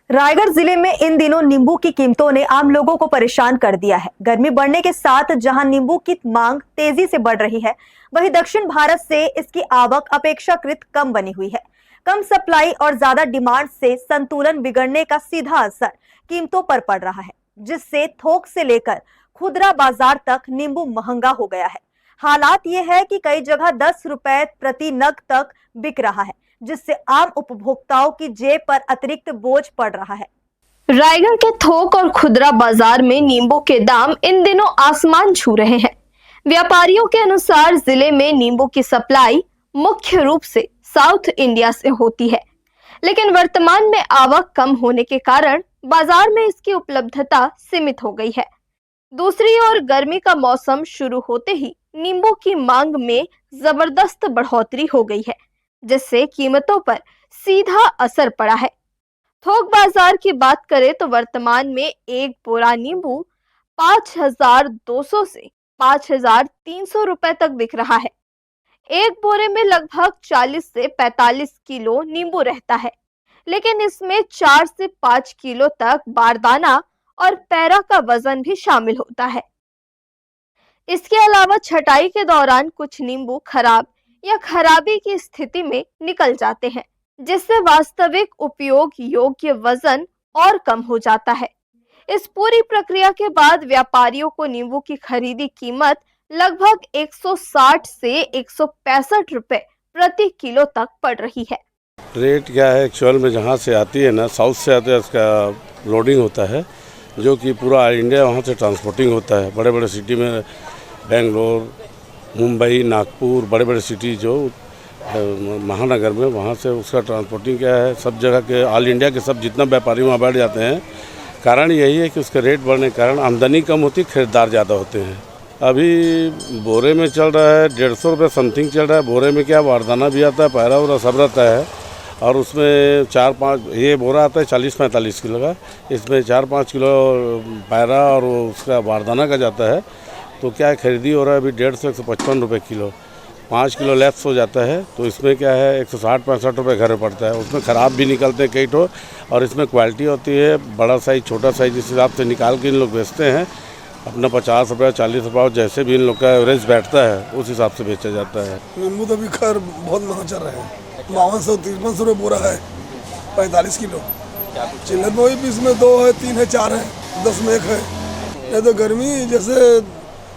रायगढ़ जिले में इन दिनों नींबू की कीमतों ने आम लोगों को परेशान कर दिया है। गर्मी बढ़ने के साथ जहां नींबू की मांग तेजी से बढ़ रही है, वहीं दक्षिण भारत से इसकी आवक अपेक्षाकृत कम बनी हुई है। कम सप्लाई और ज्यादा डिमांड से संतुलन बिगड़ने का सीधा असर कीमतों पर पड़ रहा है, जिससे थोक से लेकर खुदरा बाजार तक नींबू महंगा हो गया है। हालात ये है कि कई जगह 10 रुपए प्रति नग तक बिक रहा है, जिससे आम उपभोक्ताओं की जेब पर अतिरिक्त बोझ पड़ रहा है। रायगढ़ के थोक और खुदरा बाजार में नींबू के दाम इन दिनों आसमान छू रहे हैं। व्यापारियों के अनुसार जिले में नींबू की सप्लाई मुख्य रूप से साउथ इंडिया से होती है, लेकिन वर्तमान में आवक कम होने के कारण बाजार में इसकी उपलब्धता सीमित हो गई है। दूसरी ओर गर्मी का मौसम शुरू होते ही नींबू की मांग में जबरदस्त बढ़ोतरी हो गई है, जिससे कीमतों पर सीधा असर पड़ा है। थोक बाजार की बात करें तो वर्तमान में एक बोरा नींबू 5,200 से 5,300 रुपए तक बिक रहा है। एक बोरे में लगभग 40 से 45 किलो नींबू रहता है, लेकिन इसमें 4 से 5 किलो तक बारदाना और पैरा का वजन भी शामिल होता है। इसके अलावा छटाई के दौरान कुछ नींबू खराब या खराबी की स्थिति में निकल जाते हैं, जिससे वास्तविक उपयोग योग्य वजन और कम हो जाता है। इस पूरी प्रक्रिया के बाद व्यापारियों को नींबू की खरीदी कीमत लगभग 160 से 165 रुपए प्रति किलो तक पड़ रही है। रेट क्या है एक्चुअल में, जहाँ से आती है ना, साउथ से आती है, उसका लोडिंग होता है, जो कि पूरा इंडिया वहाँ से ट्रांसपोर्टिंग होता है। बड़े बड़े सिटी में बेंगलोर, मुंबई, नागपुर, बड़े बड़े सिटी जो महानगर में, वहाँ से उसका ट्रांसपोर्टिंग क्या है, सब जगह के ऑल इंडिया के सब जितना व्यापारी वहाँ बैठ जाते हैं। कारण यही है कि उसके रेट बढ़ने के कारण आमदनी कम होती, खरीदार ज़्यादा होते हैं। अभी बोरे में चल रहा है 150 रुपये समथिंग चल रहा है। बोरे में क्या वारदाना भी आता है, पैरा वरा सब रहता है, और उसमें 4-5 ये बोरा आता है 40-45 किलो का, इसमें 4-5 किलो पैरा और उसका वारदाना का जाता है। तो क्या है, खरीदी हो रहा है अभी 150 से 155 रुपये किलो। 5 किलो लेफ्स हो जाता है, तो इसमें क्या है 160-65 रुपये घर में पड़ता है। उसमें ख़राब भी निकलते हैं कई ठो, और इसमें क्वालिटी होती है बड़ा साइज़ छोटा साइज़, जिस हिसाब से निकाल के इन लोग बेचते हैं। अपना 50 रुपये 40 रुपये जैसे भी इन लोग का एवरेज बैठता है उस हिसाब से बेचा जाता है। नींबू तो अभी खैर बहुत महंगा चल रहा है, 52-53 रुपये बोरा है, 45 किलो। चिल्लत में वही 20 में 2 है, 3 है, 4 है, 10 में 1 है। ये तो गर्मी जैसे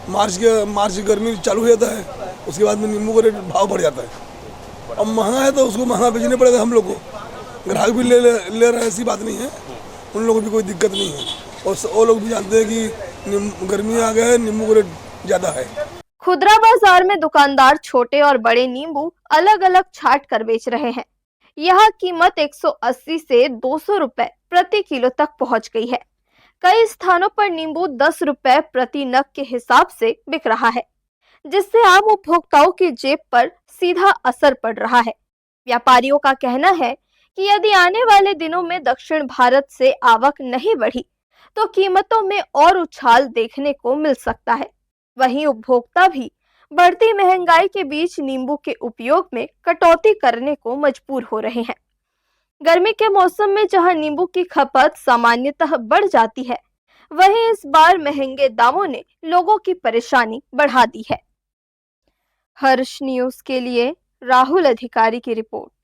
मार्च की गर्मी चालू हो जाता है, उसके बाद में नींबू का रेट भाव बढ़ जाता है। अब महंगा है तो उसको महंगा बेचने पड़ेगा हम लोग को। ग्राहक भी ले रहे हैं, ऐसी बात नहीं है, उन लोगों को भी कोई दिक्कत नहीं है। और वो लोग भी जानते हैं कि गर्मी आ गया है, नींबू का रेट ज़्यादा है। खुदरा बाजार में दुकानदार छोटे और बड़े नींबू अलग अलग छाट कर बेच रहे हैं। यह कीमत 180 से 200 रुपए प्रति किलो तक पहुंच गई है। कई स्थानों पर नींबू 10 रुपए प्रति नग के हिसाब से बिक रहा है, जिससे आम उपभोक्ताओं की जेब पर सीधा असर पड़ रहा है। व्यापारियों का कहना है कि यदि आने वाले दिनों में दक्षिण भारत से आवक नहीं बढ़ी तो कीमतों में और उछाल देखने को मिल सकता है। वहीं उपभोक्ता भी बढ़ती महंगाई के बीच नींबू के उपयोग में कटौती करने को मजबूर हो रहे हैं। गर्मी के मौसम में जहां नींबू की खपत सामान्यतः बढ़ जाती है, वहीं इस बार महंगे दामों ने लोगों की परेशानी बढ़ा दी है। हर्ष न्यूज के लिए राहुल अधिकारी की रिपोर्ट।